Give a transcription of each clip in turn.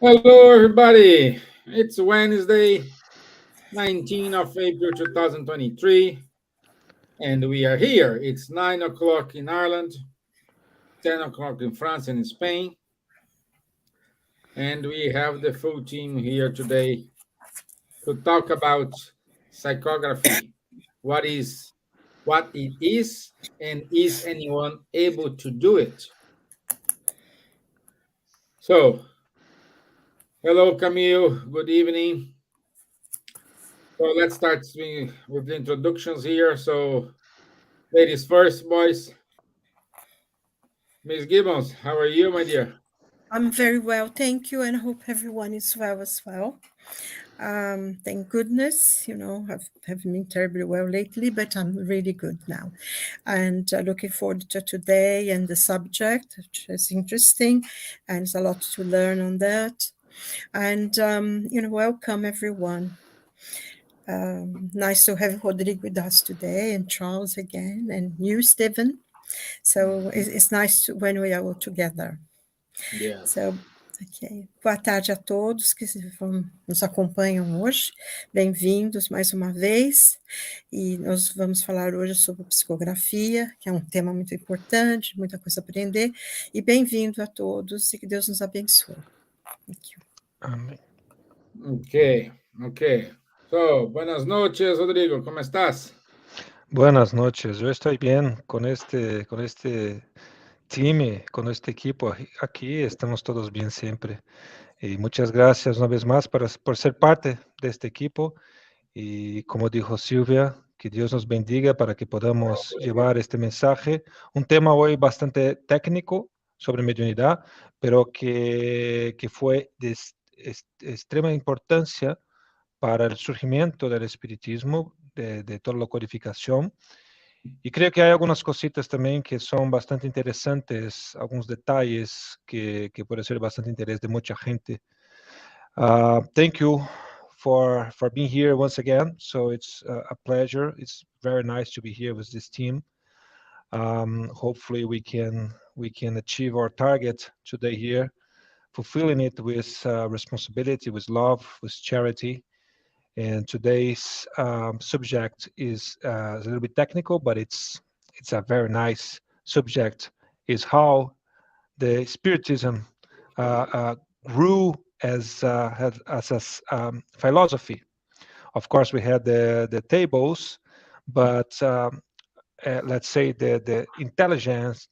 Hello, everybody. It's Wednesday, 19th of April 2023, and we are here. It's 9 o'clock in Ireland, 10 o'clock in France and in Spain, and we have the full team here today to talk about psychography. What it is, and is anyone able to do it? So, hello, Camille. Good evening. So let's start with the introductions here. So, ladies first, boys. Miss Gibbons, how are you, my dear? I'm very well, thank you, and hope everyone is well as well. Thank goodness, haven't been terribly well lately, but I'm really good now. And looking forward to today and the subject, which is interesting, and there's a lot to learn on that. And, welcome everyone. Nice to have Rodrigo with us today, and Charles again, and you, Stevan. So it's nice when we are all together. Yes. So, ok. Boa tarde a todos que nos acompanham hoje. Bem-vindos mais uma vez. E nós vamos falar hoje sobre psicografia, que é um tema muito importante, muita coisa a aprender. E bem-vindo a todos e que Deus nos abençoe. Thank you. Amén. Ok. So, buenas noches, Rodrigo. ¿Cómo estás? Buenas noches, yo estoy bien con este team, con este equipo aquí, estamos todos bien siempre. Y muchas gracias una vez más por ser parte de este equipo. Y como dijo Silvia, que Dios nos bendiga para que podamos llevar este mensaje. Un tema hoy bastante técnico sobre mediunidad, pero que fue de extrema importancia para el surgimiento del espiritismo, de toda la codificación. Y creo que hay algunas cositas también que son bastante interesantes, algunos detalles que puede ser bastante interés de mucha gente. Thank you for being here once again. So it's a pleasure. It's very nice to be here with this team. Hopefully we can achieve our target today here, fulfilling it with responsibility, with love, with charity. And today's subject is a little bit technical, but it's a very nice subject. Is how the Spiritism grew as a philosophy. Of course, we had the tables, but let's say the intelligence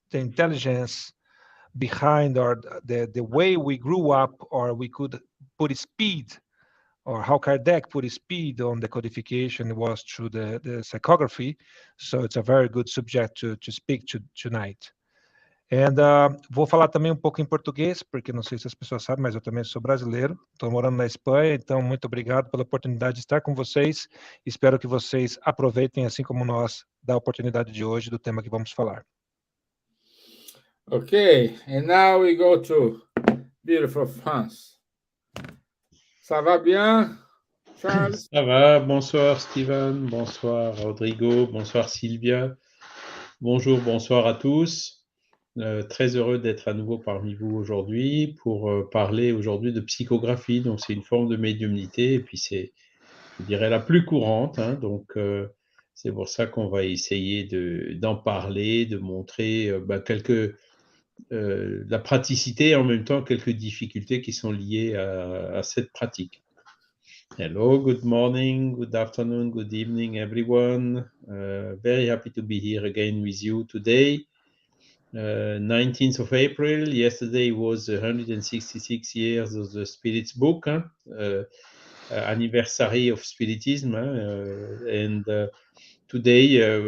behind, or the way we grew up, or we could put speed, or how Kardec put his speed on the codification, was through the psychography. So it's a very good subject to speak to tonight. And vou falar também um pouco em português, porque não sei se as pessoas sabem, mas eu também sou brasileiro, estou morando na Espanha, então muito obrigado pela oportunidade de estar com vocês. Espero que vocês aproveitem, assim como nós, da oportunidade de hoje, do tema que vamos falar. Okay, and now we go to beautiful France. Ça va bien, Charles? Ça va, bonsoir Stevan, bonsoir Rodrigo, bonsoir Silvia, bonsoir à tous. Très heureux d'être à nouveau parmi vous aujourd'hui pour parler aujourd'hui de psychographie. Donc c'est une forme de médiumnité, et puis c'est, je dirais, la plus courante, hein. Donc c'est pour ça qu'on va essayer d'en parler, de montrer la praticité, et en même temps quelques difficultés qui sont liées à cette pratique. Hello, good morning, good afternoon, good evening, everyone. Very happy to be here again with you today. 19th of April, yesterday was 166 years of the Spirit's book, anniversary of Spiritism, and today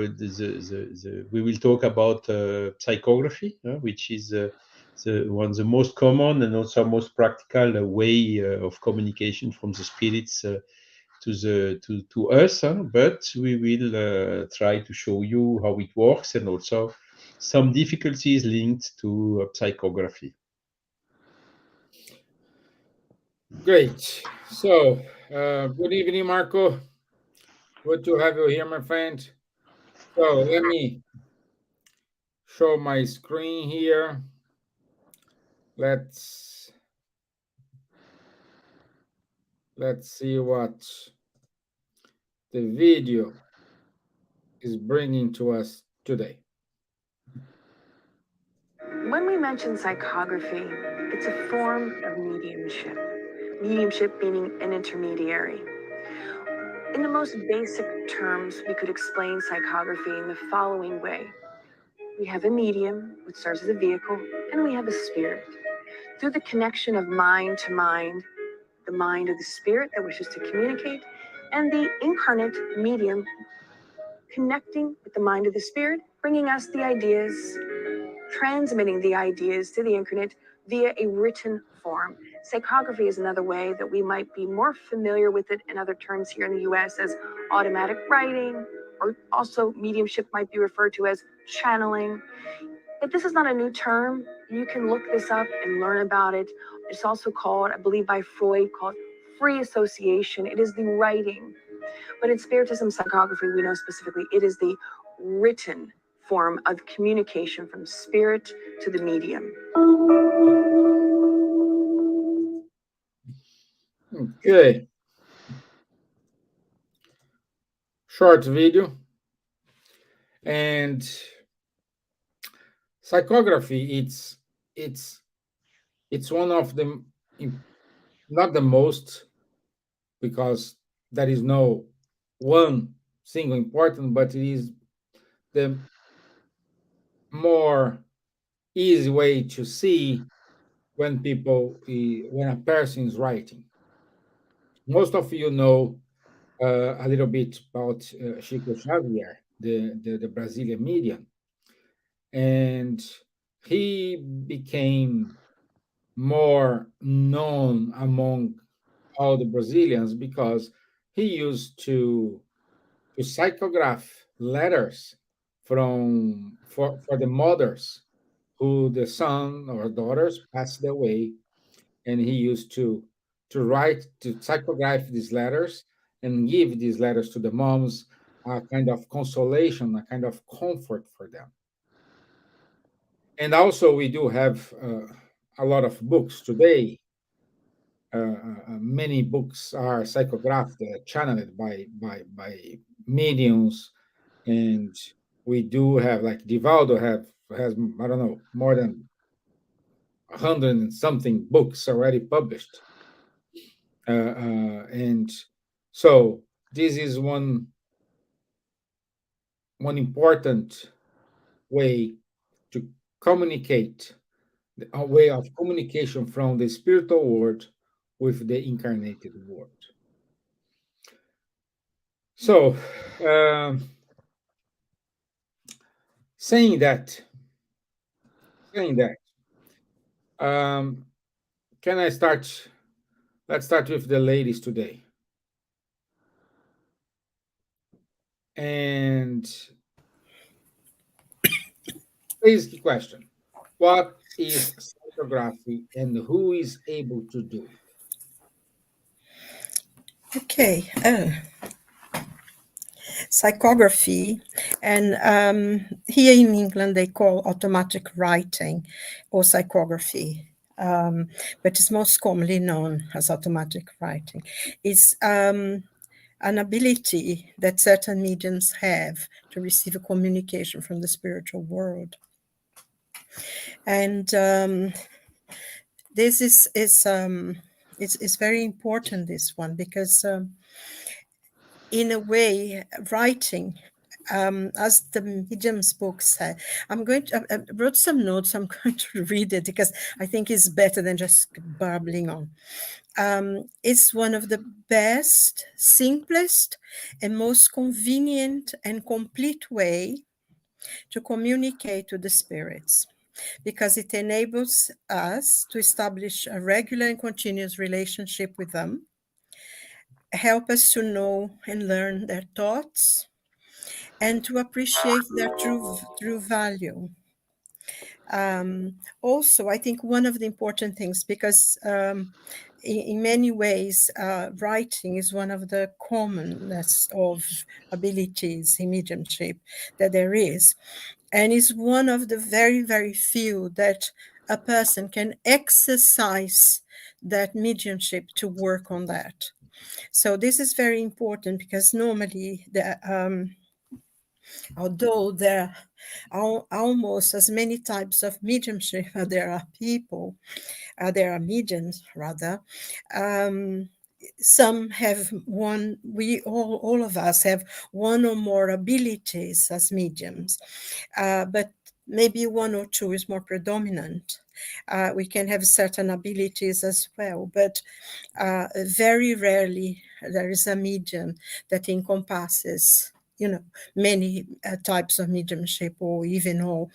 we will talk about psychography, which is the most common and also most practical way of communication from the spirits to us, but we will try to show you how it works, and also some difficulties linked to psychography. Great. So, good evening, Marco. Good to have you here, my friend. So, let me show my screen here. Let's Let's see what the video is bringing to us today. When we mention psychography, it's a form of mediumship. Mediumship meaning an intermediary. In the most basic terms, we could explain psychography in the following way. We have a medium, which serves as a vehicle, and we have a spirit. Through the connection of mind to mind, the mind of the spirit that wishes to communicate, and the incarnate medium connecting with the mind of the spirit, bringing us the ideas, transmitting the ideas to the incarnate via a written form. Psychography is another way that we might be more familiar with it in other terms here in the US as automatic writing, or also mediumship might be referred to as channeling. But this is not a new term. You can look this up and learn about it. It's also called, I believe by Freud, called free association. It is the writing. But in Spiritism psychography, we know specifically it is the written form of communication from spirit to the medium. Okay. Short video. And psychography, it's one of the, not the most, because there is no one single important, but it is the more easy way to see when when a person is writing. Most of you know a little bit about Chico Xavier, the Brazilian medium, and he became more known among all the Brazilians because he used to psychograph letters for the mothers who the son or daughters passed away, and he used to psychograph these letters and give these letters to the moms, a kind of consolation, a kind of comfort for them. And also, we do have a lot of books today. Many books are psychographed, channeled by mediums, and we do have, like Divaldo has, I don't know, more than 100 and something books already published, and so this is one important way to communicate, a way of communication from the spiritual world with the incarnated world. So, saying that, um, can I start? Let's start with the ladies today. And basic question: what is psychography, and who is able to do it? Okay. Psychography, and here in England they call automatic writing or psychography, but it's most commonly known as automatic writing. It's an ability that certain mediums have to receive a communication from the spiritual world. And this is very important, this one, because in a way, writing, as the medium's book said, I wrote some notes. I'm going to read it because I think it's better than just babbling on. It's one of the best, simplest, and most convenient and complete way to communicate with the spirits, because it enables us to establish a regular and continuous relationship with them, help us to know and learn their thoughts, and to appreciate their true value. Also, I think one of the important things, because in many ways, writing is one of the commonest of abilities in mediumship that there is, and is one of the very, very few that a person can exercise that mediumship to work on that. So this is very important because normally although there are almost as many types of mediumship as there are people, there are mediums rather. Some have one, all of us have one or more abilities as mediums, but maybe one or two is more predominant. We can have certain abilities as well, but very rarely there is a medium that encompasses, many types of mediumship or even all.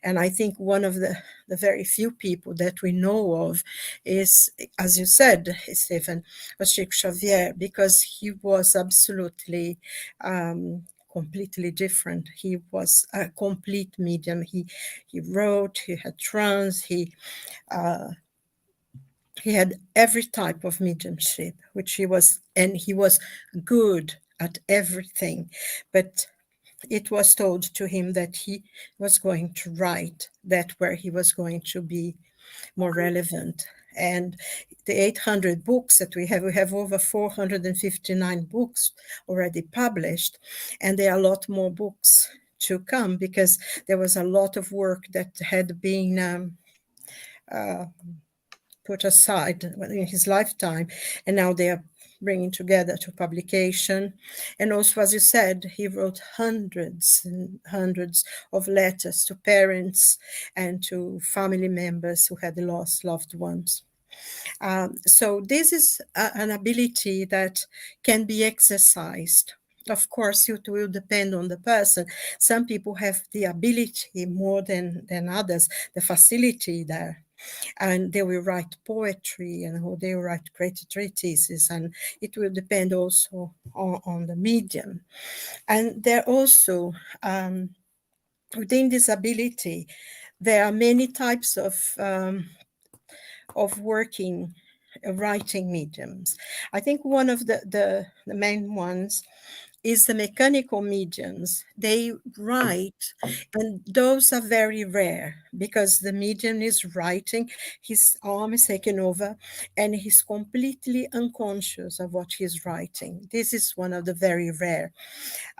And I think one of the very few people that we know of is, as you said, Stevan, Rodrigo Xavier, because he was absolutely completely different. He was a complete medium. He wrote, he had trance, he had every type of mediumship, which he was good at everything. But it was told to him that he was going to write that where he was going to be more relevant. And the 800 books that we have over 459 books already published, and there are a lot more books to come because there was a lot of work that had been put aside in his lifetime, and now they are bringing together to publication. And also, as you said, he wrote hundreds and hundreds of letters to parents and to family members who had lost loved ones. So this is an ability that can be exercised. Of course, it will depend on the person. Some people have the ability more than others, the facility there. And they will write poetry and they will write great treatises, and it will depend also on the medium. And there also, within this ability, there are many types of writing mediums. I think one of the main ones is the mechanical mediums. They write, and those are very rare because the medium is writing, his arm is taken over, and he's completely unconscious of what he's writing. This is one of the very rare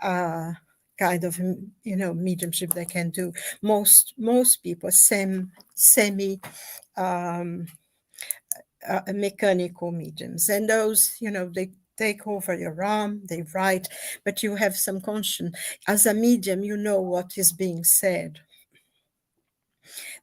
kind of, mediumship they can do. Most people semi mechanical mediums, and those, they take over your arm, they write, but you have some conscience. As a medium, you know what is being said.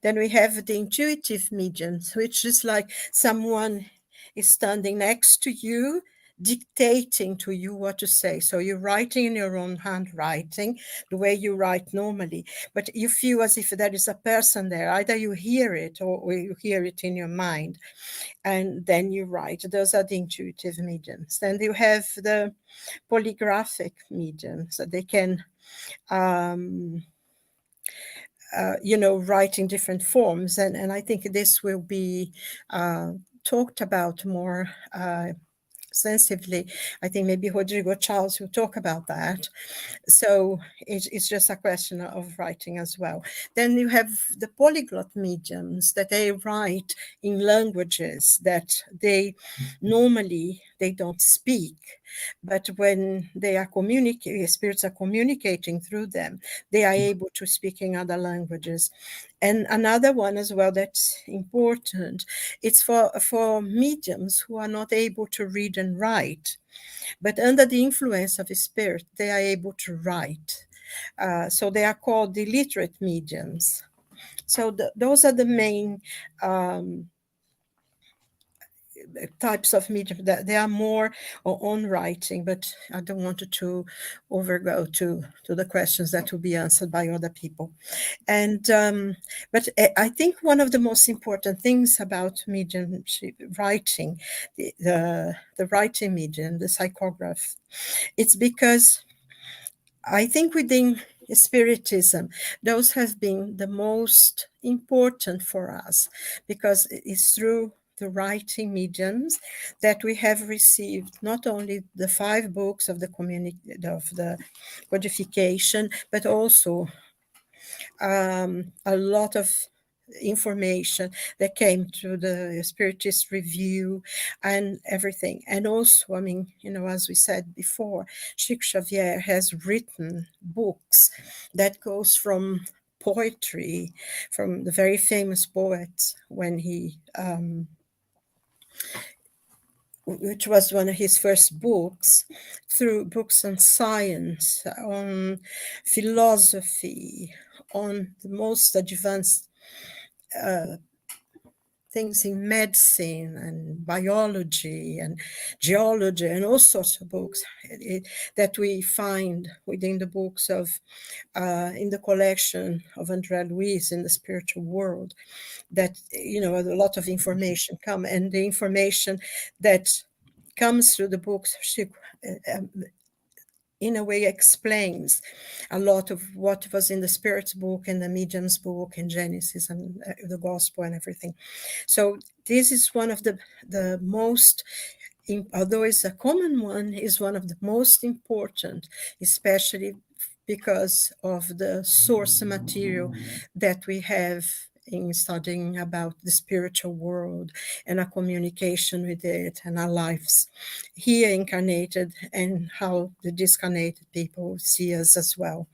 Then we have the intuitive mediums, which is like someone is standing next to you, dictating to you what to say. So you're writing in your own handwriting, the way you write normally, but you feel as if there is a person there. Either you hear it or you hear it in your mind, and then you write. Those are the intuitive mediums. Then you have the polygraphic mediums, so they can write in different forms, and I think this will be talked about more extensively. I think maybe Rodrigo Charles will talk about that. So it's just a question of writing as well. Then you have the polyglot mediums that they write in languages that they normally they don't speak, but when they are communicating, spirits are communicating through them, they are able to speak in other languages. And another one as well that's important, it's for mediums who are not able to read and write, but under the influence of a spirit, they are able to write. So they are called the literate mediums. So those are the main types of medium. That they are more on writing, but I don't want to overgo to the questions that will be answered by other people. And but I think one of the most important things about mediumship writing, the writing medium, the psychograph, it's because I think within Spiritism, those have been the most important for us, because it's through the writing mediums that we have received not only the 5 books of the codification, but also a lot of information that came through the Spiritist Review and everything. And also, I mean, as we said before, Chico Xavier has written books that goes from poetry, from the very famous poets when he which was one of his first books, through books on science, on philosophy, on the most advanced things in medicine and biology and geology and all sorts of books that we find within the books of, in the collection of Andrea Luiz in the spiritual world, that, a lot of information come, and the information that comes through the books, in a way explains a lot of what was in the Spirit's book and the Medium's book and Genesis and the Gospel and everything. So this is one of the most, although it's a common one, is one of the most important, especially because of the source material that we have in studying about the spiritual world and our communication with it and our lives here incarnated, and how the discarnated people see us as well.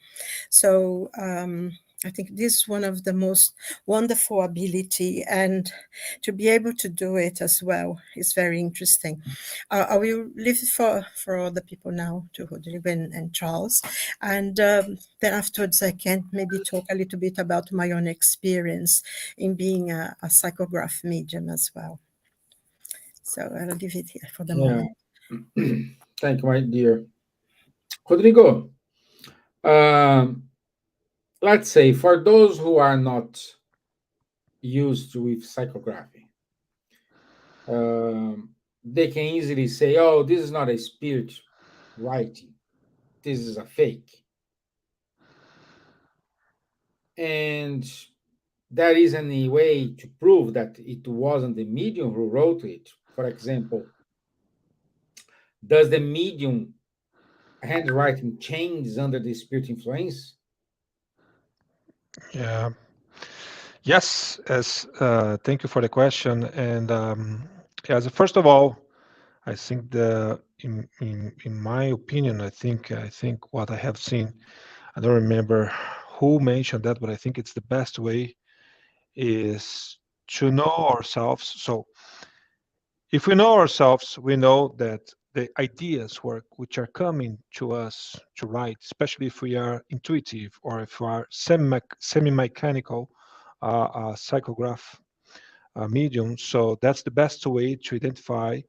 So I think this is one of the most wonderful ability, and to be able to do it as well is very interesting. I will leave it for other people now, to Rodrigo and Charles, and then afterwards I can maybe talk a little bit about my own experience in being a psychograph medium as well. So I'll leave it here for the moment. Thank you, my dear. Rodrigo, let's say for those who are not used with psychography, they can easily say, oh, this is not a spirit writing, this is a fake. And there is any way to prove that it wasn't the medium who wrote it? For example, does the medium handwriting change under the spirit influence? Yeah. Yes. Thank you for the question. And as first of all, I think in my opinion, I think what I have seen, I don't remember who mentioned that, but I think it's the best way is to know ourselves. So if we know ourselves, we know that the ideas which are coming to us to write, especially if we are intuitive or if we are semi-mechanical psychograph medium. So that's the best way to identify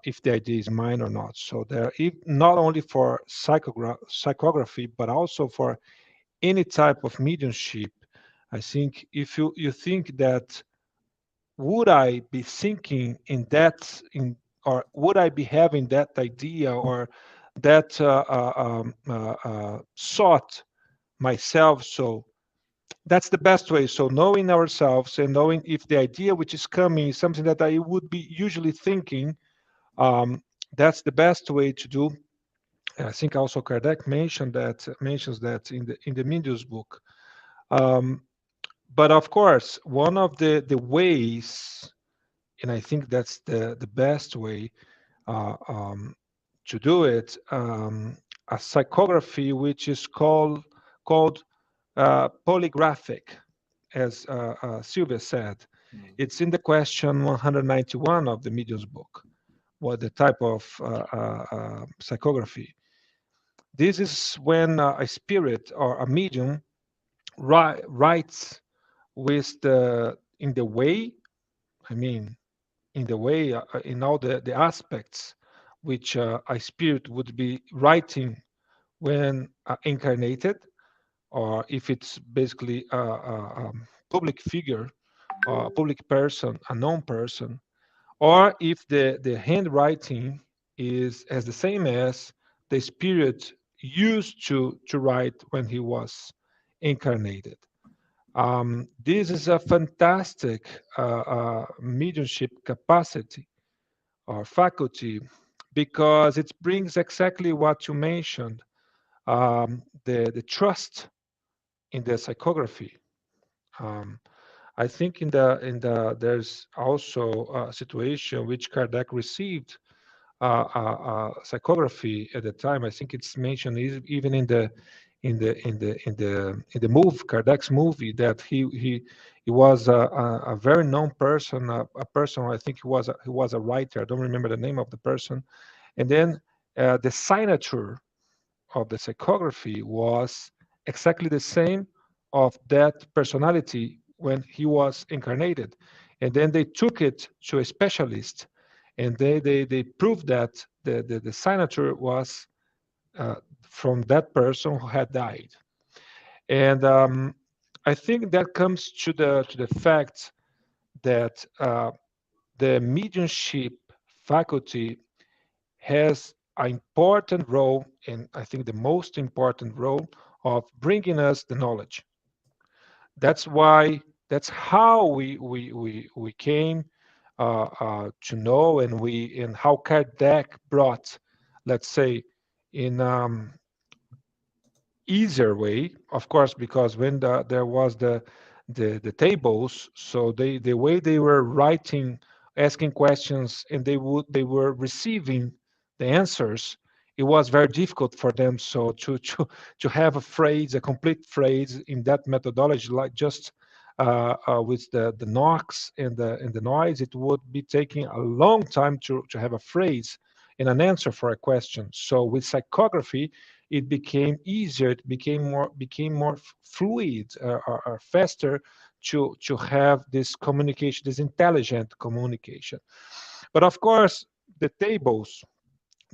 if the idea is mine or not. So there, not only for psychography, but also for any type of mediumship. I think if you think that, would I be thinking or would I be having that idea or that thought myself? So that's the best way. So knowing ourselves and knowing if the idea which is coming is something that I would be usually thinking, that's the best way to do. And I think also Kardec mentions that in the Medium's book. But of course, one of the ways, and I think that's the best way to do it, a psychography which is called polygraphic, as Silvia said. It's in the question 191 of the Medium's book. What the type of psychography? This is when a spirit or a medium writes with in the way, I mean, in the way, in all the aspects which a spirit would be writing when incarnated, or if it's basically a public figure, or a public person, a known person, or if the handwriting is as the same as the spirit used to write when he was incarnated. This is a fantastic mediumship capacity or faculty, because it brings exactly what you mentioned, the trust in the psychography. I think there's also a situation which Kardec received psychography at the time. I think it's mentioned even in the movie, Kardec's movie, that he was a very known person, a person. I think he was a writer. I don't remember the name of the person. And then the signature of the psychography was exactly the same of that personality when he was incarnated. And then they took it to a specialist, and they proved that the signature was uh, from that person who had died. And I think that comes to the fact that the mediumship faculty has an important role, and I think the most important role of bringing us the knowledge. That's why, that's how we came to know, and how Kardec brought, let's say, in easier way, of course, because when there was the tables, so the way they were writing, asking questions, and they were receiving the answers, it was very difficult for them. So to have a phrase, a complete phrase in that methodology, like just with the knocks and the noise, it would be taking a long time to have a phrase and an answer for a question. So with psychography, it became easier, it became more fluid, or faster to have this communication, this intelligent communication. But of course, the tables,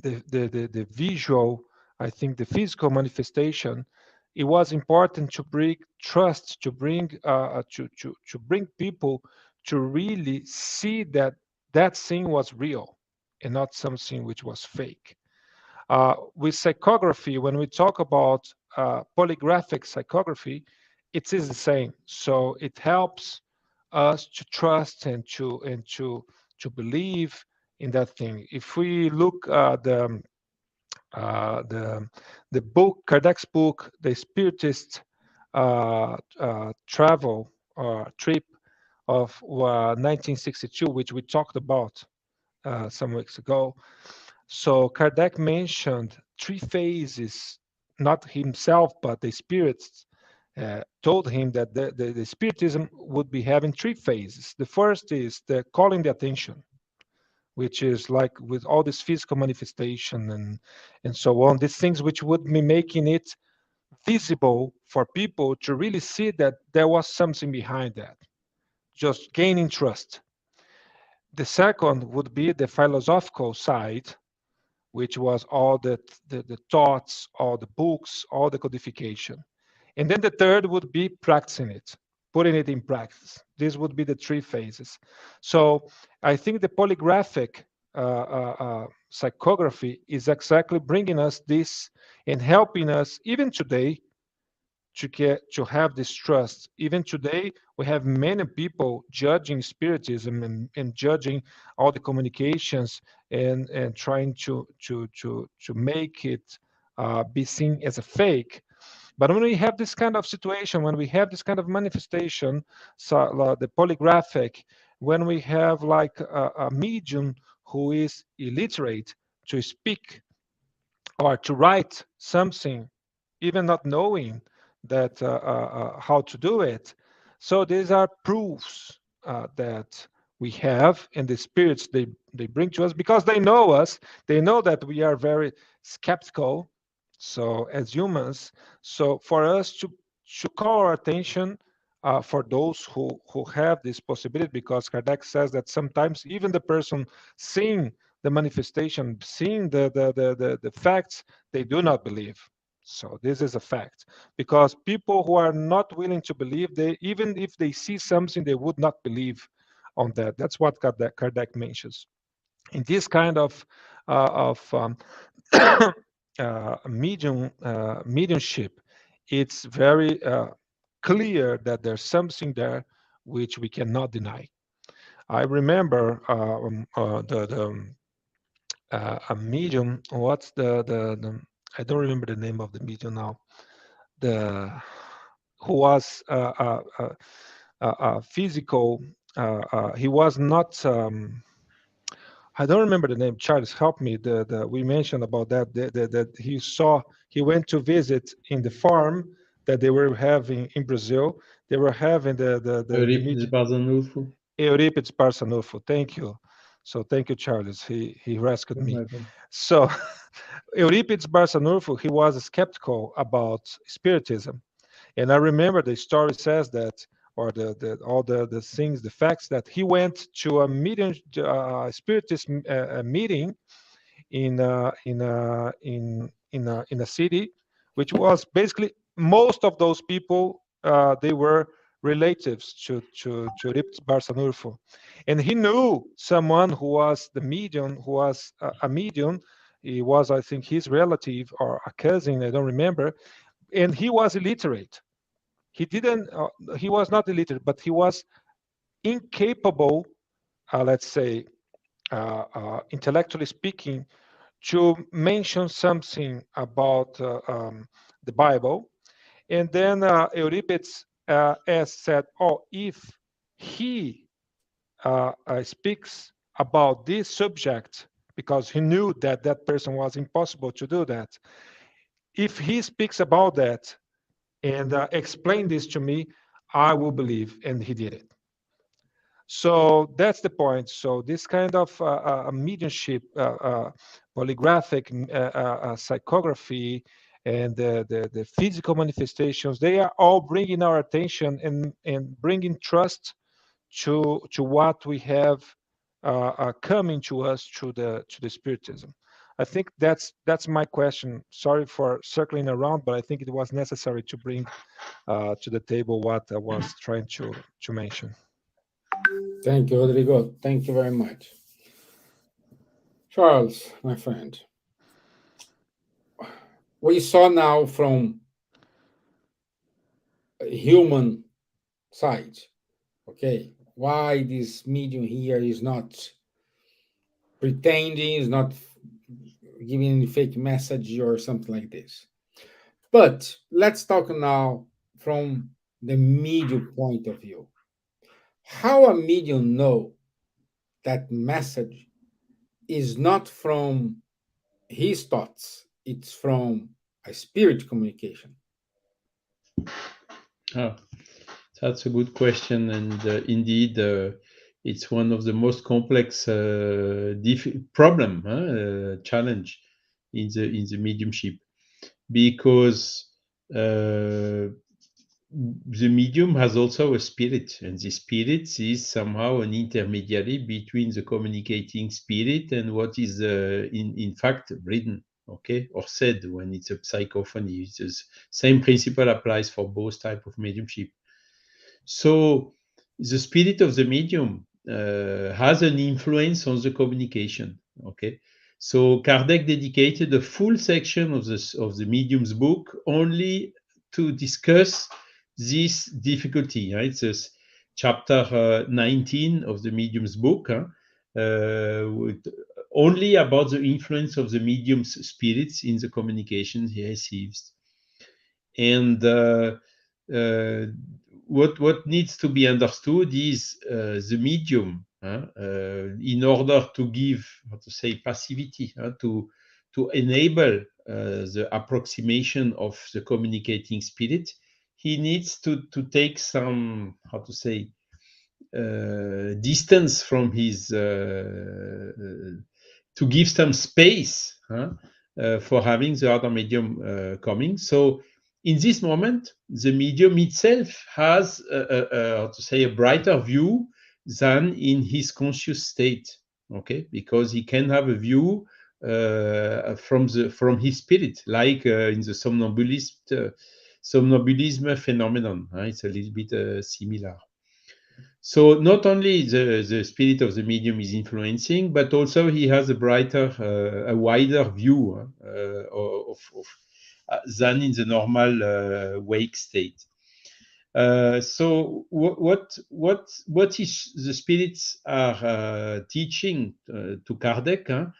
the visual, I think the physical manifestation, it was important to bring trust, to bring people to really see that that thing was real and not something which was fake. With psychography, when we talk about polygraphic psychography, it is the same. So it helps us to trust and to believe in that thing. If we look at the book, Kardec's book, the Spiritist travel trip of 1962, which we talked about some weeks ago. So Kardec mentioned three phases, not himself, but the spirits told him that the Spiritism would be having three phases. The first is the calling the attention, which is like with all this physical manifestation and so on, these things which would be making it visible for people to really see that there was something behind that, just gaining trust. The second would be the philosophical side, which was all the thoughts, all the books, all the codification. And then the third would be practicing it, putting it in practice. These would be the three phases. So I think the polygraphic psychography is exactly bringing us this and helping us even today to have this trust. Even today, we have many people judging spiritism and judging all the communications and trying to make it be seen as a fake. But when we have this kind of situation, when we have this kind of manifestation, so the polygraphic, when we have like a medium who is illiterate to speak or to write something, even not knowing that how to do it. So these are proofs that we have, and the spirits they bring to us because they know us. They know that we are very skeptical. So as humans, so for us to call our attention for those who have this possibility, because Kardec says that sometimes even the person seeing the manifestation, seeing the facts, they do not believe. So this is a fact, because people who are not willing to believe, they even if they see something, they would not believe on that. That's what Kardec mentions. In this kind of mediumship, it's very clear that there's something there which we cannot deny. I remember a medium. What's the I don't remember the name of the medium now. The who was physical. He was not. I don't remember the name. Charles, help me. We mentioned about that. That he went to visit in the farm that they were having in Brazil. They were having the meeting. Euripides Barçanufo. Thank you. So thank you, Charles. He rescued me. So Euripides Barçanufo, he was skeptical about Spiritism. And I remember the story says that, or all the things, the facts, that he went to a meeting, Spiritist meeting in a city, which was basically most of those people, they were relatives to Euripides Barçanufo. And he knew someone who was the medium, who was a medium. He was, I think, his relative or a cousin, I don't remember. And he was illiterate. He didn't, he was not illiterate, but he was incapable, let's say, intellectually speaking, to mention something about the Bible. And then Euripides said, oh, if he speaks about this subject, because he knew that that person was impossible to do that. If he speaks about that and explain this to me, I will believe. And he did it. So that's the point. So this kind of mediumship, polygraphic psychography, and the physical manifestations, they are all bringing our attention and bringing trust to what we have coming to us through the Spiritism. I think that's my question. Sorry for circling around, but I think it was necessary to bring to the table what I was trying to mention. Thank you, Rodrigo. Thank you very much. Charles, my friend, we saw now from a human side, okay, why this medium here is not pretending, is not giving any fake message or something like this. But let's talk now from the medium point of view. How a medium know that message is not from his thoughts, it's from a spirit communication? Oh, that's a good question, and indeed, it's one of the most complex challenge in the mediumship, because the medium has also a spirit, and the spirit is somehow an intermediary between the communicating spirit and what is in fact written, okay, or said when it's a psychophony. It's the same principle applies for both type of mediumship. So the spirit of the medium has an influence on the communication, okay. So Kardec dedicated a full section of the medium's book only to discuss this difficulty. Right? It's this chapter 19 of the medium's book, only about the influence of the medium's spirits in the communication he receives. And what needs to be understood is the medium, in order to give, how to say, passivity, to enable the approximation of the communicating spirit. He needs to take some, how to say, distance from his, to give some space for having the other medium coming. So in this moment, the medium itself has, how to say, a brighter view than in his conscious state, okay? Because he can have a view from his spirit, like in the somnambulism phenomenon. It's a little bit similar. So not only the spirit of the medium is influencing, but also he has a brighter, a wider view than in the normal wake state. So what is the spirits are teaching to Kardec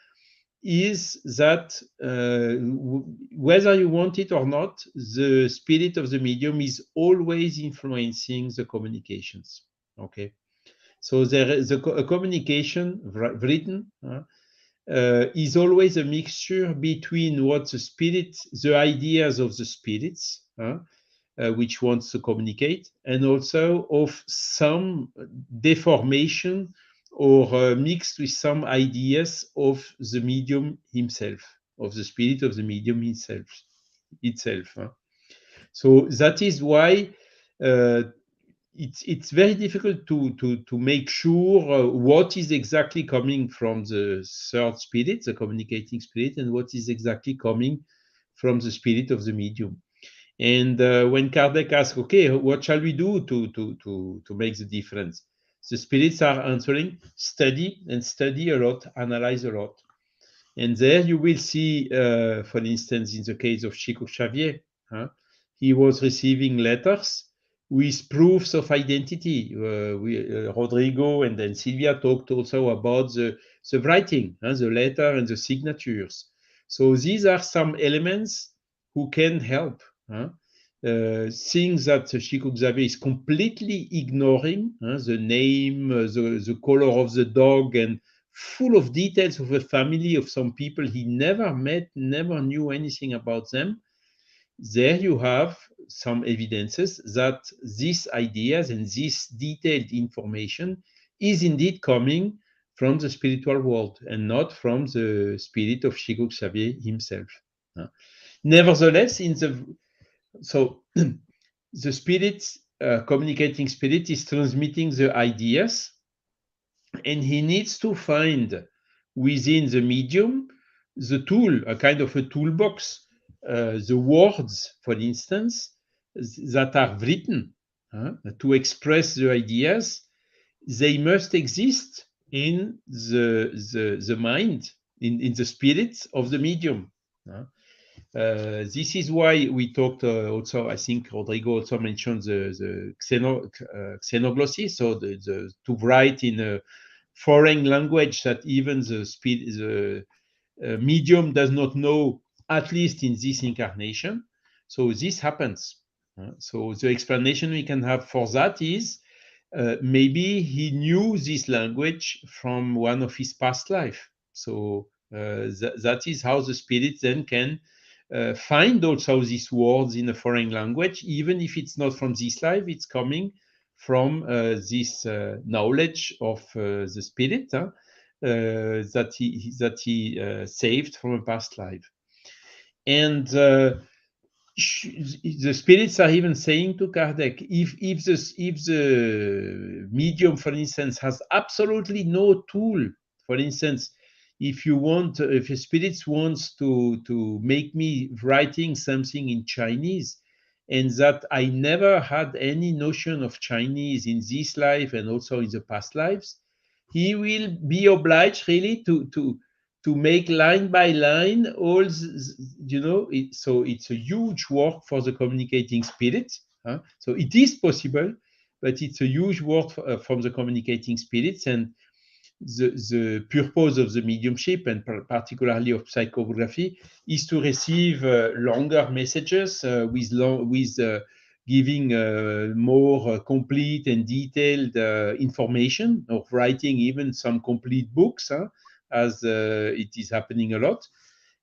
is that whether you want it or not, the spirit of the medium is always influencing the communications. Okay, so there is a communication written is always a mixture between what the spirit, the ideas of the spirits, which wants to communicate, and also of some deformation or mixed with some ideas of the medium himself, of the spirit of the medium itself. So that is why it's very difficult to make sure what is exactly coming from the third spirit, the communicating spirit, and what is exactly coming from the spirit of the medium. And when Kardec asked, okay, what shall we do to make the difference? The spirits are answering, study and study a lot, analyze a lot. And there you will see, for instance, in the case of Chico Xavier, he was receiving letters with proofs of identity. Rodrigo and then Silvia talked also about the writing, the letter and the signatures. So these are some elements who can help. Things that Chico Xavier is completely ignoring, the name, the color of the dog, and full of details of a family of some people he never met, never knew anything about them. There you have some evidences that these ideas and this detailed information is indeed coming from the spiritual world and not from the spirit of Chico Xavier himself. Nevertheless, so the spirit, communicating spirit, is transmitting the ideas, and he needs to find within the medium the tool, a kind of a toolbox, the words, for instance, that are written to express the ideas. They must exist in the mind, in the spirit of the medium. This is why we talked also, I think Rodrigo also mentioned the xenoglossy, so to write in a foreign language that even the medium does not know, at least in this incarnation. So this happens. So the explanation we can have for that is maybe he knew this language from one of his past life. So that is how the spirit then can find also these words in a foreign language, even if it's not from this life, it's coming from this knowledge of the spirit that he saved from a past life. And the spirits are even saying to Kardec, if the medium, for instance, has absolutely no tool, for instance, if a spirit wants to make me writing something in Chinese, and that I never had any notion of Chinese in this life and also in the past lives, he will be obliged really to make line by line all, so it's a huge work for the communicating spirit. So it is possible, but it's a huge work from the communicating spirits, and the purpose of the mediumship, and particularly of psychography, is to receive longer messages with giving more complete and detailed information, or writing even some complete books, as it is happening a lot.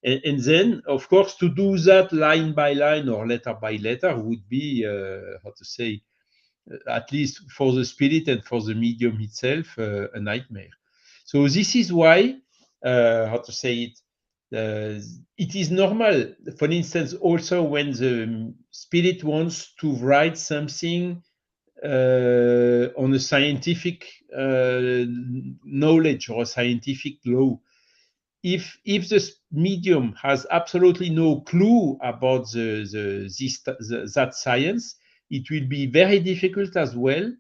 And then, of course, to do that line by line or letter by letter would be, at least for the spirit and for the medium itself, a nightmare. So this is why, it is normal, for instance, also when the spirit wants to write something on a scientific knowledge or a scientific law. If the medium has absolutely no clue about that science, it will be very difficult as well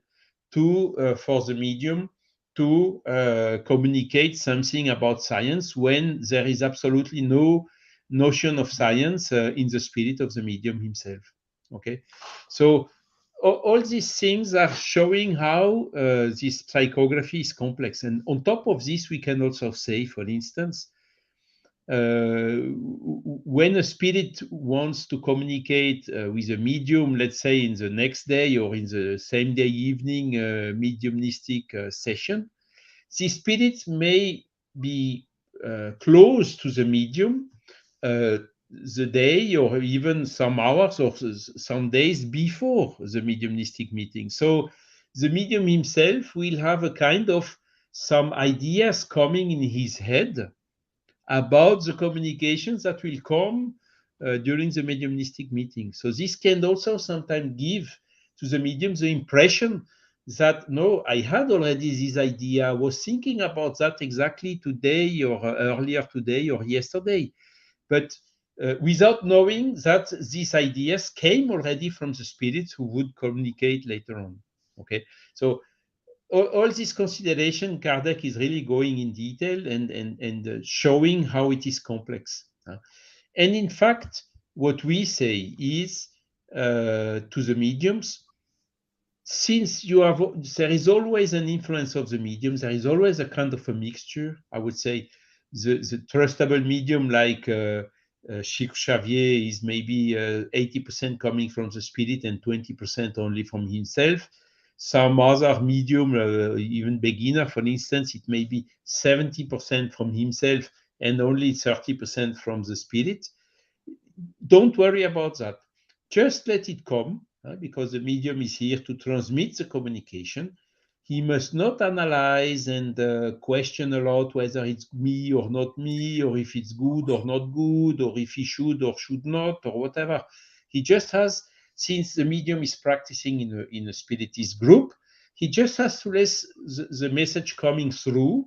for the medium to communicate something about science when there is absolutely no notion of science in the spirit of the medium himself. Okay, so all these things are showing how this psychography is complex. And on top of this, we can also say, for instance, when a spirit wants to communicate with a medium, let's say in the next day or in the same day evening mediumistic session, the spirit may be close to the medium the day or even some hours or some days before the mediumistic meeting. So the medium himself will have a kind of some ideas coming in his head about the communications that will come during the mediumistic meeting. So this can also sometimes give to the medium the impression that, no, I had already this idea, I was thinking about that exactly today or earlier today or yesterday, but without knowing that these ideas came already from the spirits who would communicate later on. Okay, so all this consideration, Kardec is really going in detail and showing how it is complex. And in fact, what we say is to the mediums, since there is always an influence of the medium, there is always a kind of a mixture. I would say the trustable medium like Chico Xavier is maybe 80% coming from the spirit and 20% only from himself. Some other medium, even beginner, for instance, it may be 70% from himself and only 30% from the spirit. Don't worry about that. Just let it come, because the medium is here to transmit the communication. He must not analyze and question a lot whether it's me or not me, or if it's good or not good, or if he should or should not, or whatever. He just has, since the medium is practicing in a spiritist group, he just has to let the message coming through,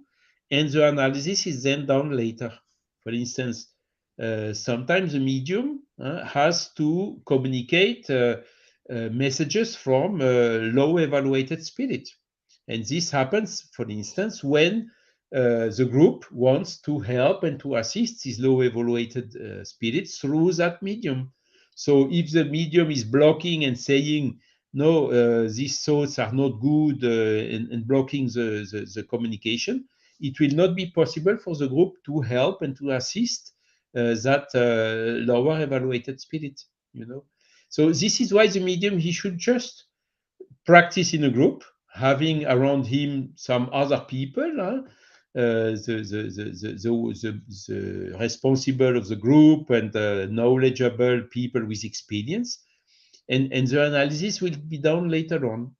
and the analysis is then done later. For instance, sometimes the medium has to communicate messages from low evaluated spirit. And this happens, for instance, when the group wants to help and to assist these low evaluated spirits through that medium. So if the medium is blocking and saying, no, these thoughts are not good, and blocking the communication, it will not be possible for the group to help and to assist that lower evaluated spirit, So this is why the medium, he should just practice in a group, having around him some other people, the responsible of the group and knowledgeable people with experience, and the analysis will be done later on.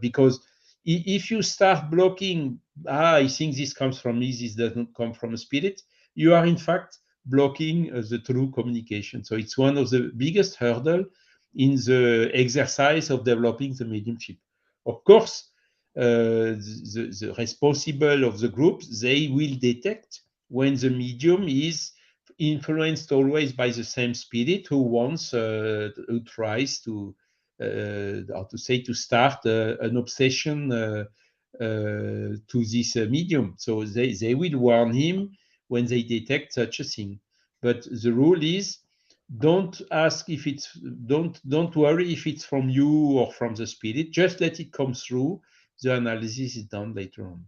Because if you start blocking, I think this comes from me, this does not come from a spirit, you are in fact blocking the true communication. So it's one of the biggest hurdles in the exercise of developing the mediumship. Of course, the responsible of the group, they will detect when the medium is influenced always by the same spirit who tries to, how to say, to start an obsession to this medium. So they will warn him when they detect such a thing. But the rule is, don't worry if it's from you or from the spirit. Just let it come through. The analysis is done later on.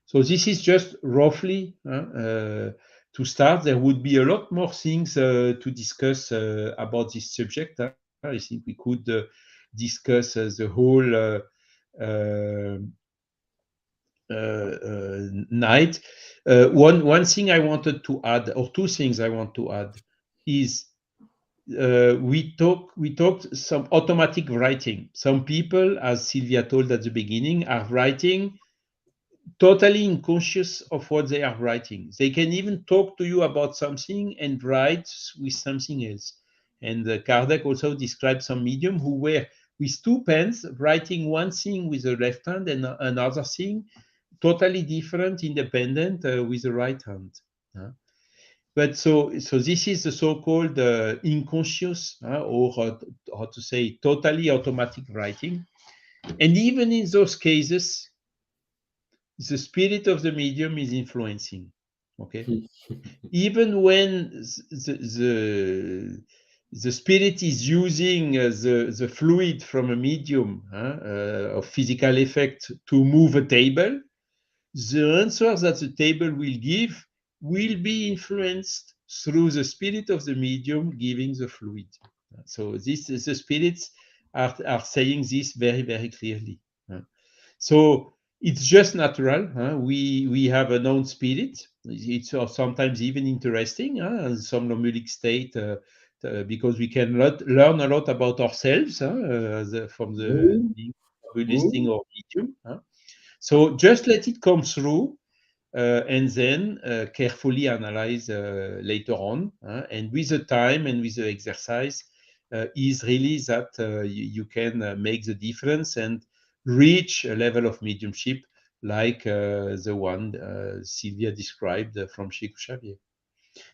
So this is just roughly to start. There would be a lot more things to discuss about this subject. I think we could discuss the whole night. One thing I wanted to add, or two things I want to add, is we talked some automatic writing. Some people, as Silvia told at the beginning, are writing totally unconscious of what they are writing. They can even talk to you about something and write with something else. And Kardec also described some medium who were with two pens writing one thing with the left hand and another thing totally different, independent with the right hand. But so this is the so-called unconscious, or how to say, totally automatic writing. And even in those cases, the spirit of the medium is influencing. Okay, even when the spirit is using the fluid from a medium of physical effect to move a table, the answers that the table will give will be influenced through the spirit of the medium giving the fluid. So this is the spirits are saying this very, very clearly. So it's just natural. We have a known spirit. It's sometimes even interesting, somnambulic state, because we can learn a lot about ourselves from the Ooh, listing ooh. or medium. So just let it come through, and then carefully analyze later on. And with the time and with the exercise, is really that you can make the difference and reach a level of mediumship like the one Silvia described from Chico Xavier.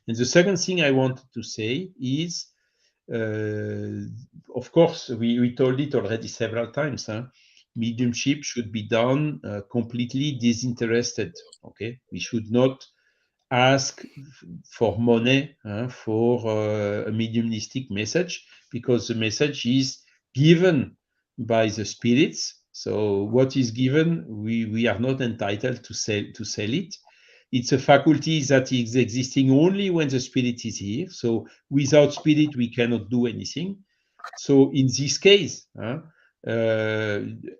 And the second thing I wanted to say is, uh, of course, we told it already several times. Mediumship should be done completely disinterested. Okay, we should not ask for money for a mediumistic message, because the message is given by the spirits. So what is given, we are not entitled to sell it. It's a faculty that is existing only when the spirit is here. So without spirit, we cannot do anything. So in this case, uh,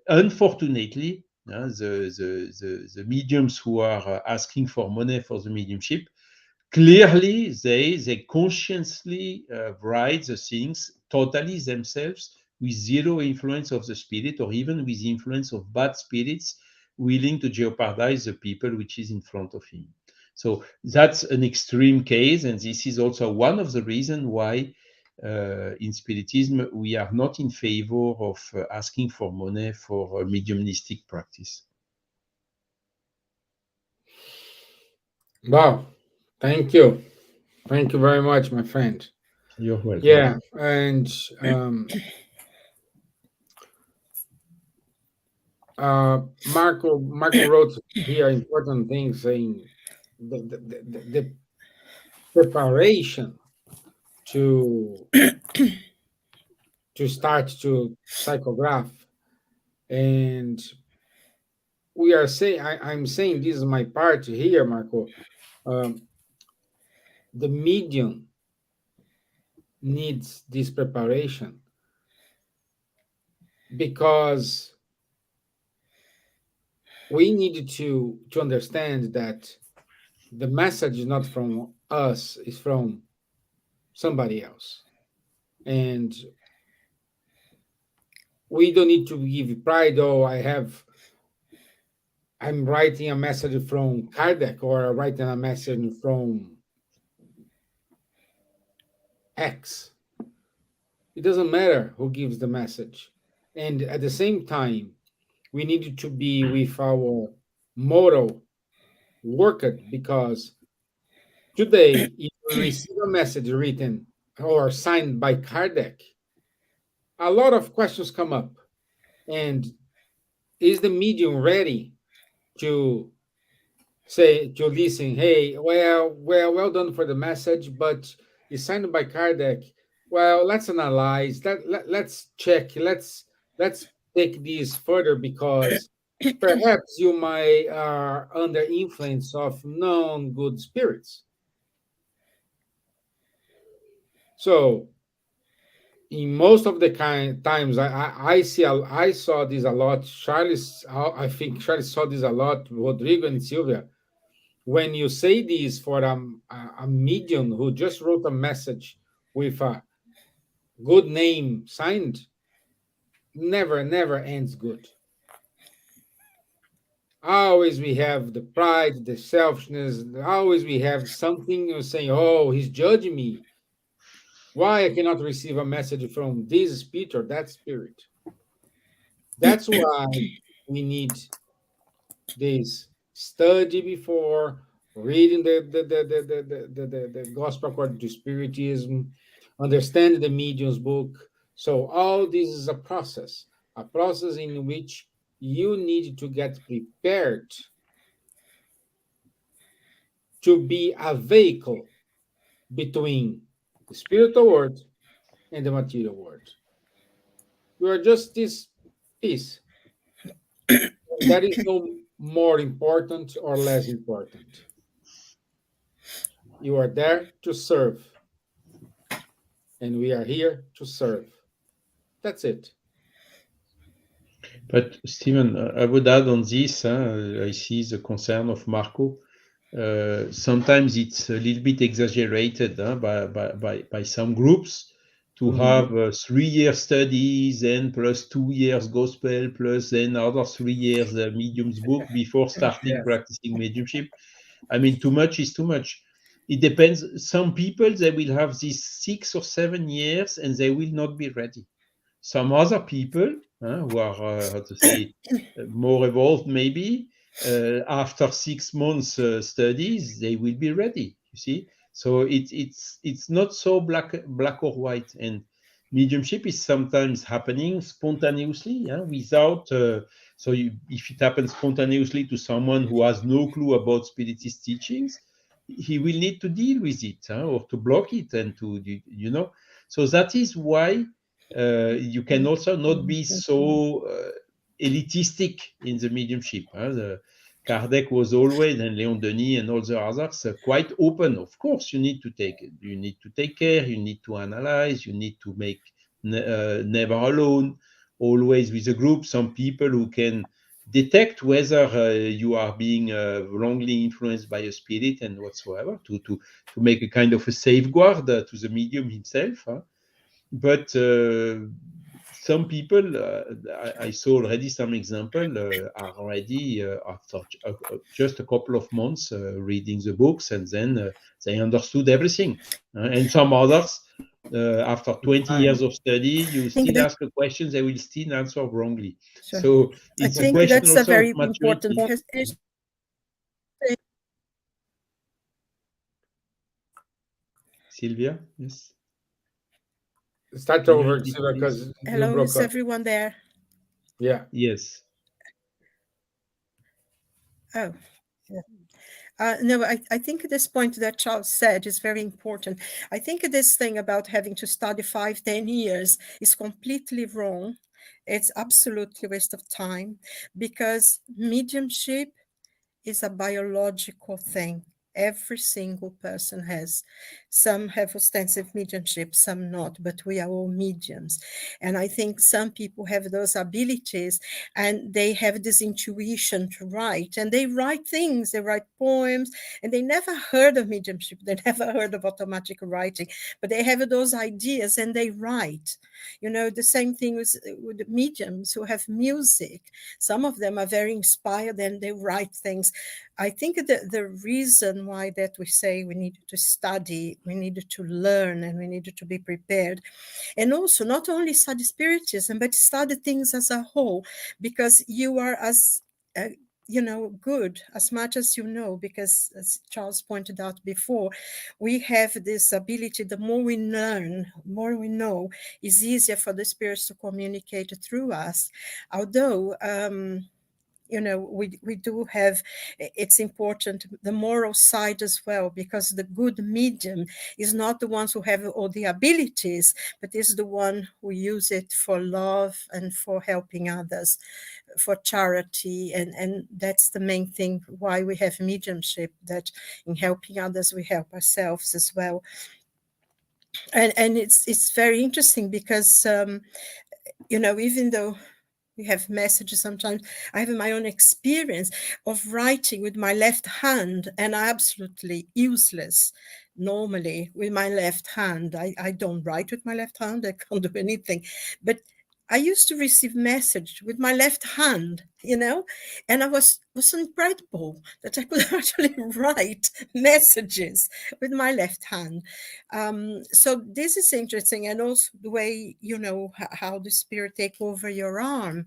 unfortunately, the mediums who are asking for money for the mediumship, clearly they consciously write the things totally themselves, with zero influence of the spirit, or even with the influence of bad spirits willing to jeopardize the people which is in front of him. So that's an extreme case, and this is also one of the reasons why in Spiritism we are not in favor of asking for money for mediumistic practice. Wow. Thank you. Thank you very much, my friend. You're welcome. Yeah, and Marco wrote here important things, saying the preparation to start to psychograph, and we are saying I'm saying this is my part here, Marco. Um, the medium needs this preparation because we need to understand that the message is not from us, it's from somebody else, and we don't need to give pride. Oh, I'm writing a message from Kardec, or writing a message from X. It doesn't matter who gives the message. And at the same time, we need to be with our motto worked, because today, if we receive a message written or signed by Kardec, a lot of questions come up. And is the medium ready to say, to listen, hey, well done for the message, but it's signed by Kardec. Well, let's analyze that. Let's check. Let's take this further, because perhaps you might are under influence of non good spirits. So in most of the times, I saw this a lot. I think Charlie saw this a lot. Rodrigo and Silvia, when you say this for a medium who just wrote a message with a good name signed, never ends good. Always we have the pride, the selfishness. Always we have something, saying, "Oh, he's judging me. Why I cannot receive a message from this spirit or that spirit?" That's why we need this study before reading the gospel according to spiritism, understand the medium's book. So all this is a process in which you need to get prepared to be a vehicle between the spiritual world and the material world. You are just this piece. That is no more important or less important. You are there to serve, and we are here to serve. That's it. But Steven, I would add on this, I see the concern of Marco. Sometimes it's a little bit exaggerated by some groups to have 3-year studies and plus 2 years gospel plus then other 3 years mediums book before starting Yes. practicing mediumship. I mean, too much is too much. It depends. Some people, they will have these 6 or 7 years and they will not be ready. Some other people who are, how to say, more evolved maybe, after 6 months studies, they will be ready, you see. So it's not so black or white. And mediumship is sometimes happening spontaneously, without, if it happens spontaneously to someone who has no clue about spiritist teachings, he will need to deal with it, or to block it, and to, so that is why you can also not be so elitistic in the mediumship. Kardec was always, and Leon Denis and all the others, quite open. Of course, you need to take care, you need to analyze, you need to make never alone, always with a group, some people who can detect whether you are being wrongly influenced by a spirit and whatsoever, to make a kind of a safeguard to the medium himself. But some people, I saw already some example, are already after just a couple of months reading the books, and then they understood everything. And some others, after 20 years of study, you still ask a question, they will still answer wrongly. Sure. So it's a question that's a also very of maturity. important point. Silvia, yes. Start over, Silvia, because you Hello, broke is up. everyone there? Yeah. Yes. Oh, yeah. No, I think this point that Charles said is very important. I think this thing about having to study 5-10 years is completely wrong. It's absolutely a waste of time, because mediumship is a biological thing. Every single person has. Some have ostensive mediumship, some not, but we are all mediums. And I think some people have those abilities, and they have this intuition to write, and they write things, they write poems, and they never heard of mediumship, they never heard of automatic writing, but they have those ideas and they write. The same thing with mediums who have music. Some of them are very inspired and they write things. I think the reason why that we say we need to study, we need to learn, and we need to be prepared, and also not only study spiritism, but study things as a whole, because you are as good as much as you know, because as Charles pointed out before, we have this ability. The more we learn, more we know, is easier for the spirits to communicate through us. Although we do have, it's important, the moral side as well, because the good medium is not the ones who have all the abilities, but is the one who use it for love and for helping others, for charity, and that's the main thing why we have mediumship, that in helping others we help ourselves as well. And it's very interesting because even though we have messages sometimes, I have my own experience of writing with my left hand, and I'm absolutely useless normally with my left hand. I don't write with my left hand, I can't do anything. But I used to receive message with my left hand, and I was incredible that I could actually write messages with my left hand. So this is interesting, and also the way, how the spirit take over your arm.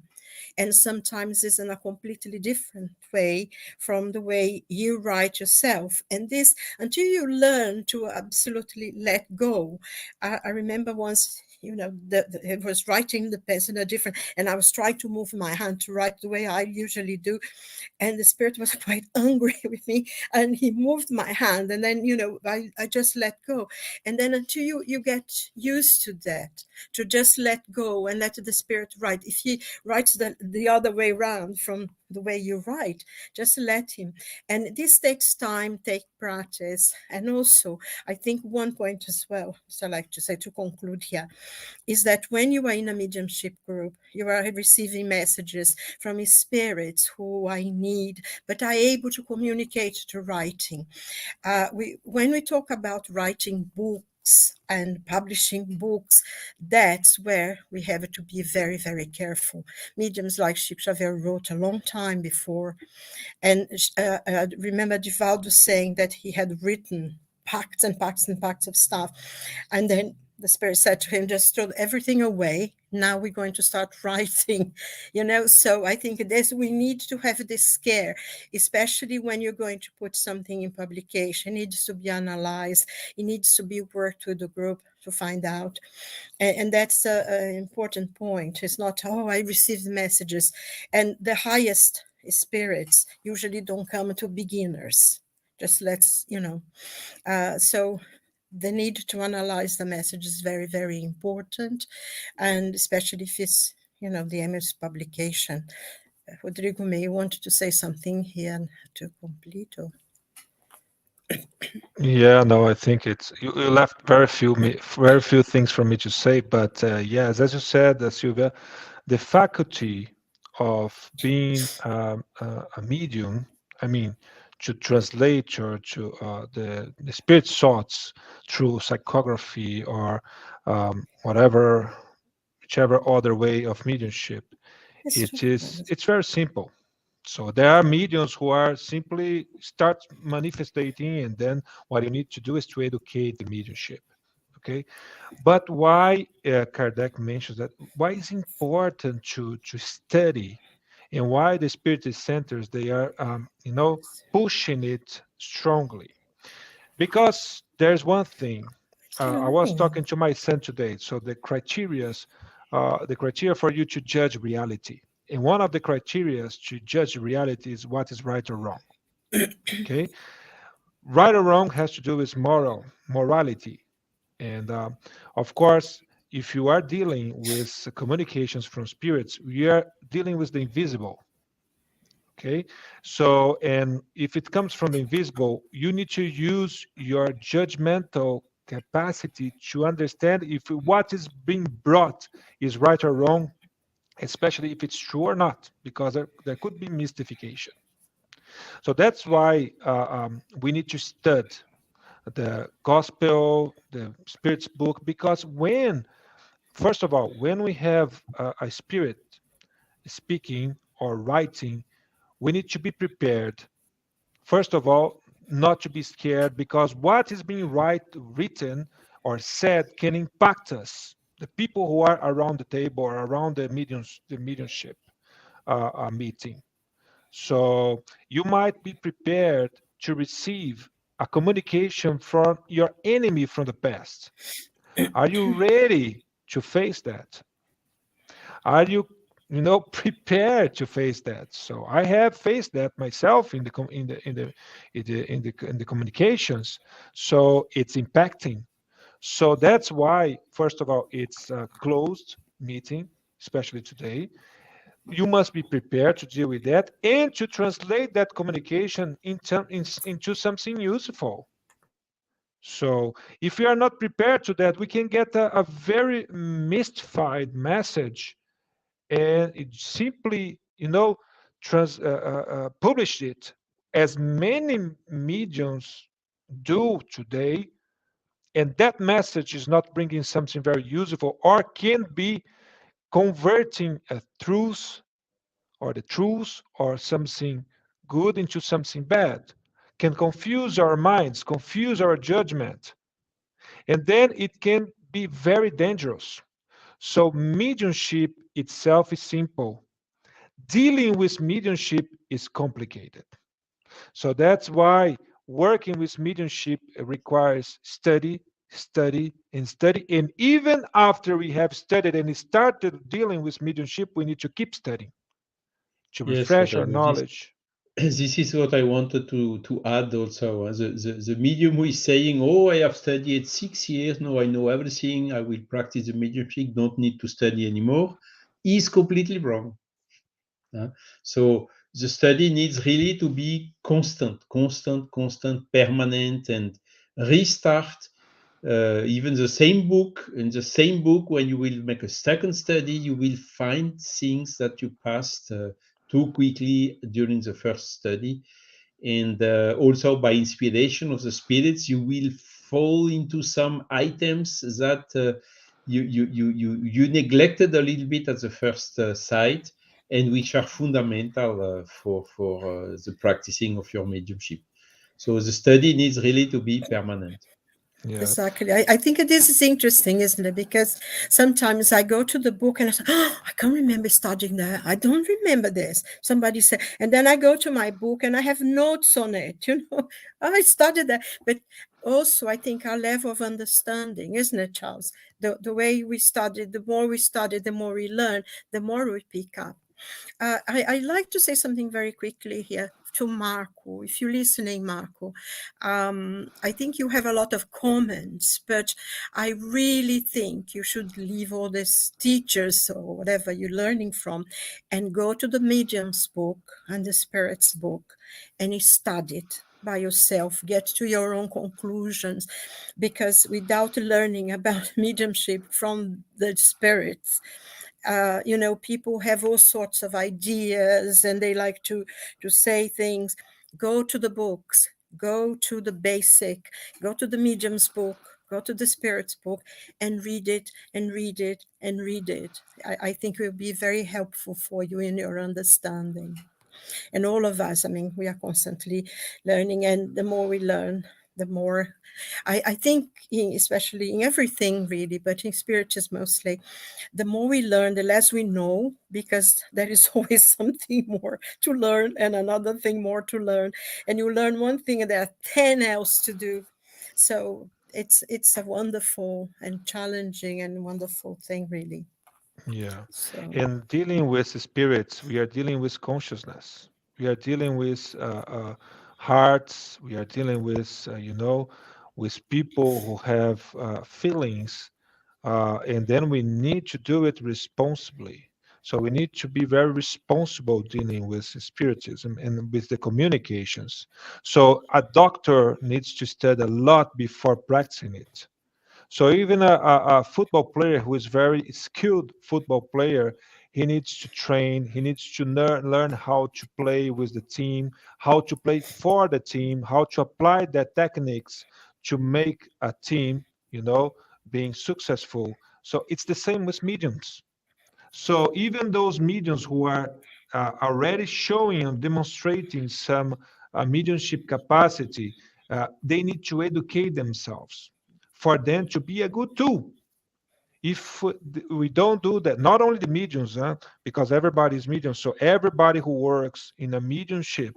And sometimes it's in a completely different way from the way you write yourself. And this, until you learn to absolutely let go. I remember once, I was writing the pencil different, and I was trying to move my hand to write the way I usually do. And the spirit was quite angry with me, and he moved my hand, and then, I just let go. And then until you get used to that, to just let go and let the spirit write. If he writes the other way around from the way you write. Just let him. And this takes time, take practice. And also, I think one point as well, so I like to say to conclude here, is that when you are in a mediumship group, you are receiving messages from spirits who I need, but are able to communicate to writing. When we talk about writing books and publishing books, that's where we have to be very, very careful. Mediums like Chico Xavier wrote a long time before. And I remember Divaldo saying that he had written packs and packs and packs of stuff. And then the spirit said to him, just throw everything away. Now we're going to start writing, So I think we need to have this care, especially when you're going to put something in publication. It needs to be analyzed. It needs to be worked with the group to find out. And that's an important point. It's not, I received messages. And the highest spirits usually don't come to beginners. Just so the need to analyze the message is very, very important, and especially if it's, the aim is publication. Rodrigo, may you want to say something here to complete? Or? Yeah, no, I think you left very few things for me to say, but yes, as you said, Silvia, the faculty of being a medium, I mean, to translate or to the spirit thoughts through psychography or whichever other way of mediumship, it's very simple. So there are mediums who are simply start manifesting, and then what you need to do is to educate the mediumship. Okay, but why Kardec mentions that? Why is important to study, and why the spiritist centers they are pushing it strongly? Because there's one thing. I was talking to my son today. So the criteria for you to judge reality. And one of the criteria to judge reality is what is right or wrong. Okay, right or wrong has to do with morality, and of course, if you are dealing with communications from spirits, we are dealing with the invisible. Okay, so and if it comes from the invisible, you need to use your judgmental capacity to understand if what is being brought is right or wrong, especially if it's true or not, because there could be mystification. So that's why we need to study the gospel, the spirit's book, because first of all, when we have a spirit speaking or writing, we need to be prepared. First of all, not to be scared, because what is being written or said can impact us, the people who are around the table or around the mediumship meeting. So you might be prepared to receive a communication from your enemy from the past. Are you ready to face that? Are you prepared to face that? So I have faced that myself in the communications. So it's impacting. So that's why, first of all, it's a closed meeting, especially today. You must be prepared to deal with that and to translate that communication into something useful. So if we are not prepared to that, we can get a very mystified message, and it simply, publish it, as many mediums do today, and that message is not bringing something very useful, or can be converting a truth or the truth or something good into something bad, can confuse our minds, confuse our judgment, and then it can be very dangerous. So mediumship itself is simple. Dealing with mediumship is complicated. So that's why working with mediumship requires study, study, and study. And even after we have studied and started dealing with mediumship, we need to keep studying to refresh our knowledge. This is what I wanted to add also. The medium who is saying, "Oh, I have studied 6 years, now I know everything, I will practice the mediumship, don't need to study anymore," is completely wrong. So the study needs really to be constant, permanent, and restart. Even the same book, in the same book, when you will make a second study, you will find things that you passed too quickly during the first study. And also by inspiration of the spirits, you will fall into some items that you neglected a little bit at the first sight, and which are fundamental for the practicing of your mediumship. So the study needs really to be permanent. Yeah. Exactly. I think this is interesting, isn't it? Because sometimes I go to the book and I say, oh, I can't remember studying that. I don't remember this. Somebody said, and then I go to my book and I have notes on it. I studied that. But also, I think our level of understanding, isn't it, Charles? The way we study, the more we study, the more we learn, the more we pick up. I like to say something very quickly here to Marco. If you're listening, Marco, I think you have a lot of comments, but I really think you should leave all these teachers or whatever you're learning from and go to the medium's book and the spirit's book and study it by yourself, get to your own conclusions, because without learning about mediumship from the spirits, people have all sorts of ideas and they like to say things. Go to the books, go to the basic, go to the medium's book, go to the spirit's book and read it and read it and read it. I think it will be very helpful for you in your understanding. And all of us, we are constantly learning, and the more we learn, the more I think, especially in everything really, but in spiritism mostly, the more we learn, the less we know, because there is always something more to learn and another thing more to learn. And you learn one thing and there are 10 else to do. So it's a wonderful and challenging and wonderful thing, really. Yeah. So And dealing with spirits, we are dealing with consciousness. We are dealing with hearts. We are dealing with, with people who have feelings. And then we need to do it responsibly. So we need to be very responsible dealing with spiritism and with the communications. So a doctor needs to study a lot before practicing it. So even a football player who is very skilled football player, he needs to train. He needs to learn how to play with the team, how to play for the team, how to apply their techniques to make a team, being successful. So it's the same with mediums. So even those mediums who are already showing and demonstrating some mediumship capacity, they need to educate themselves for them to be a good tool. If we don't do that, not only the mediums, because everybody is medium, so everybody who works in a mediumship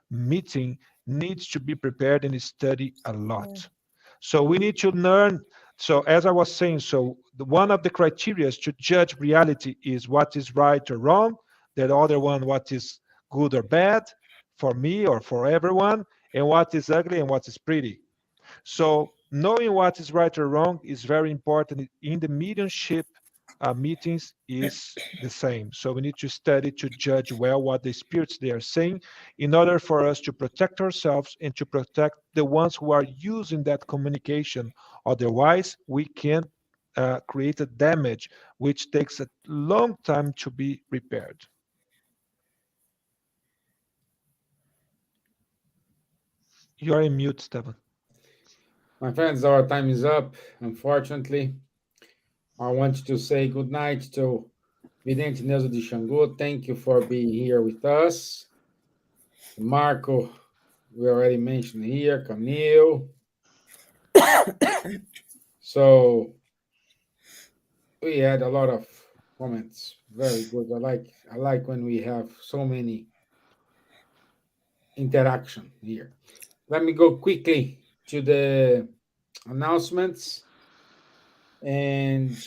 meeting needs to be prepared and study a lot. So we need to learn. So as I was saying, so one of the criteria to judge reality is what is right or wrong. The other one, what is good or bad for me or for everyone, and what is ugly and what is pretty. So knowing what is right or wrong is very important in the mediumship meetings is the same. So we need to study to judge well what the spirits they are saying in order for us to protect ourselves and to protect the ones who are using that communication. Otherwise, we can create a damage which takes a long time to be repaired. You are in mute, Stevan. My friends, our time is up, unfortunately. I want to say good night to Vidente Neuza de Xangô. Thank you for being here with us. Marco, we already mentioned here, Camille. So we had a lot of comments. Very good. I like when we have so many interaction here. Let me go quickly to the announcements. And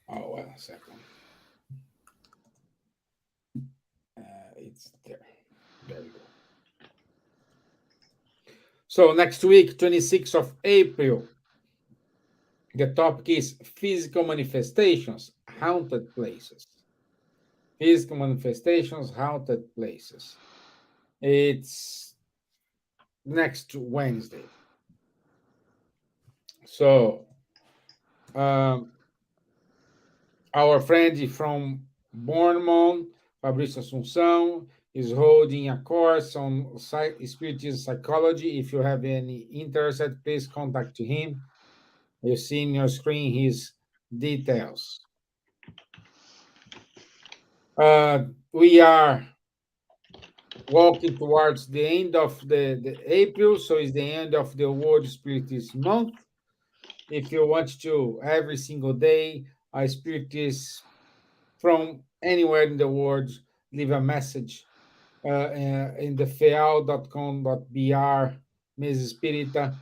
wait a second. It's there. There we go. So next week, 26th of April, the topic is physical manifestations, haunted places. Physical manifestations, haunted places. It's next Wednesday. So, our friend from Bournemouth, Fabrício Assunção, is holding a course on spiritism psychology. If you have any interest, please contact him. You see in your screen his details. We are walking towards the end of the April, so it's the end of the World Spiritist Month. If you want to, every single day, a spiritist from anywhere in the world, leave a message in the feal.com.br, Mesa Espírita,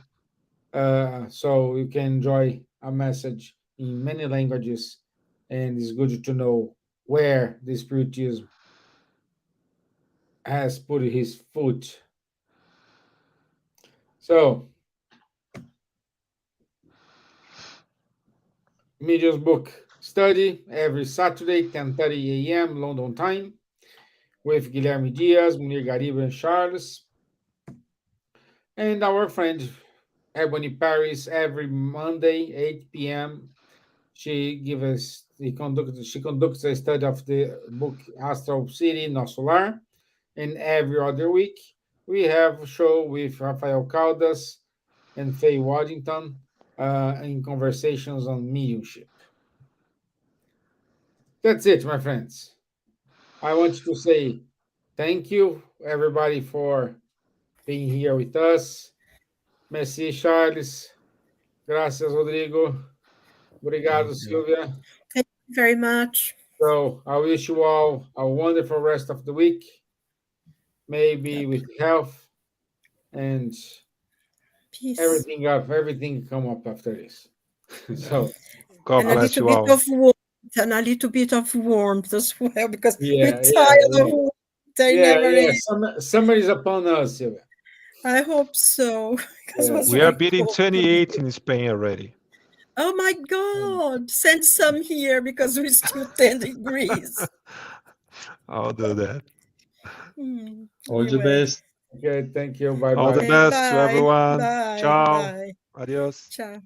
so you can enjoy a message in many languages, and it's good to know where the Spiritism has put his foot. So, Medium's book study every Saturday, 10:30 a.m. London time, with Guilherme Dias, Munir Gariba, and Charles. And our friend Ebony Paris every Monday, 8 p.m. She conducts a study of the book Astral City, Nosso Lar. And every other week, we have a show with Rafael Caldas and Faye Waddington in conversations on mediumship. That's it, my friends. I want to say thank you, everybody, for being here with us. Merci, Charles. Gracias, Rodrigo. Obrigado, Silvia. Thank you very much. So I wish you all a wonderful rest of the week, maybe with health and Peace. everything come up after this. So God and bless a you little all. bit of warmth, and a little bit of warmth as well, because Yeah, we're tired yeah. of warmth. They yeah, never yeah. end. Summer is upon us, Silvia. I hope so. Because Yeah. it was We are very beating cold. 28 in Spain already. Oh my God! Send some here because we're still 10 degrees. I'll do that. All the Anyway. best. Okay, thank you. Bye All bye. the best to Bye. everyone. Bye. Ciao. Bye. Adios. Ciao.